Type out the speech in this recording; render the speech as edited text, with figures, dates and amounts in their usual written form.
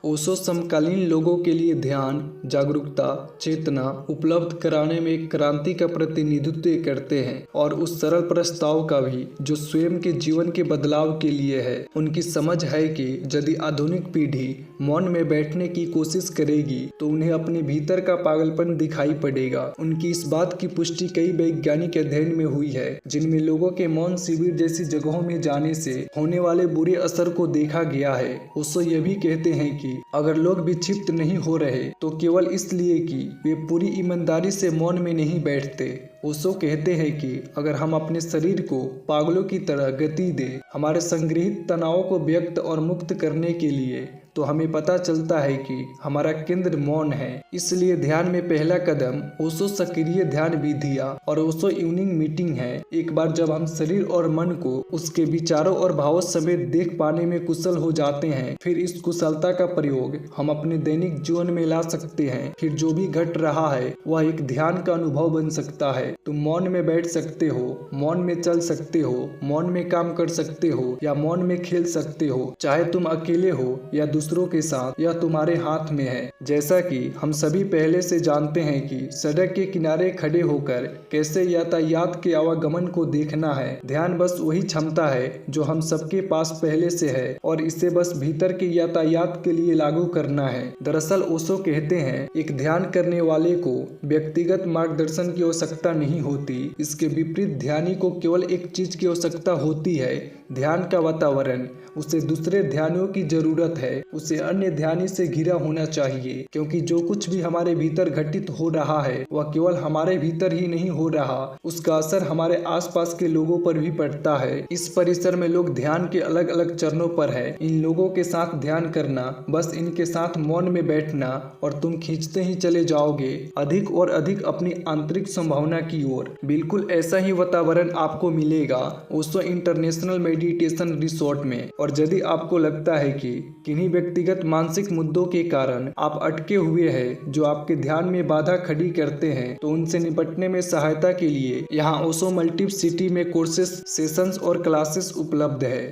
ओशो समकालीन लोगों के लिए ध्यान, जागरूकता, चेतना उपलब्ध कराने में एक क्रांति का प्रतिनिधित्व करते हैं और उस सरल प्रस्ताव का भी जो स्वयं के जीवन के बदलाव के लिए है। उनकी समझ है कि यदि आधुनिक पीढ़ी मौन में बैठने की कोशिश करेगी तो उन्हें अपने भीतर का पागलपन दिखाई पड़ेगा। उनकी इस बात की पुष्टि कई वैज्ञानिक अध्ययन में हुई है, जिनमें लोगों के मौन शिविर जैसी जगहों में जाने से होने वाले बुरे असर को देखा गया है। ओशो यह भी कहते हैं कि अगर लोग विक्षिप्त नहीं हो रहे तो केवल इसलिए कि वे पूरी ईमानदारी से मौन में नहीं बैठते। ओशो कहते हैं कि अगर हम अपने शरीर को पागलों की तरह गति दें हमारे संग्रहित तनावों को व्यक्त और मुक्त करने के लिए, तो हमें पता चलता है कि हमारा केंद्र मौन है। इसलिए ध्यान में पहला कदम ओशो सक्रिय ध्यान विधियां और ओशो इवनिंग मीटिंग है। एक बार जब हम शरीर और मन को उसके विचारों और भावों समेत देख पाने में कुशल हो जाते हैं, फिर इस कुशलता का प्रयोग हम अपने दैनिक जीवन में ला सकते हैं। फिर जो भी घट रहा है वह एक ध्यान का अनुभव बन सकता है। तुम मौन में बैठ सकते हो, मौन में चल सकते हो, मौन में काम कर सकते हो या मौन में खेल सकते हो। चाहे तुम अकेले हो या दूसरों के साथ, यह तुम्हारे हाथ में है। जैसा कि हम सभी पहले से जानते हैं कि सड़क के किनारे खड़े होकर कैसे यातायात के आवागमन को देखना है। ध्यान बस वही क्षमता है जो हम सबके पास पहले से है और इसे बस भीतर के यातायात के लिए लागू करना है। दरअसल ओशो कहते हैं एक ध्यान करने वाले को व्यक्तिगत मार्गदर्शन की आवश्यकता नहीं होती। इसके विपरीत ध्यानी को केवल एक चीज की आवश्यकता होती है, ध्यान का वातावरण। उसे दूसरे ध्यानियों की जरूरत है, उसे अन्य ध्यानी से घिरा होना चाहिए, क्योंकि जो कुछ भी हमारे भीतर घटित हो रहा है वह केवल हमारे भीतर ही नहीं हो रहा, उसका असर हमारे आसपास के लोगों पर भी पड़ता है। इस परिसर में लोग ध्यान के अलग अलग चरणों पर है। इन लोगों के साथ ध्यान करना, बस इनके साथ मौन में बैठना और तुम खींचते ही चले जाओगे अधिक और अधिक अपनी आंतरिक संभावना की ओर। बिल्कुल ऐसा ही वातावरण आपको मिलेगा ओशो इंटरनेशनल मेडिटेशन रिसोर्ट में। और यदि आपको लगता है कि किन्हीं व्यक्तिगत मानसिक मुद्दों के कारण आप अटके हुए हैं जो आपके ध्यान में बाधा खड़ी करते हैं, तो उनसे निपटने में सहायता के लिए यहाँ ओशो मल्टी सिटी में कोर्सेस, सेशंस और क्लासेस उपलब्ध है।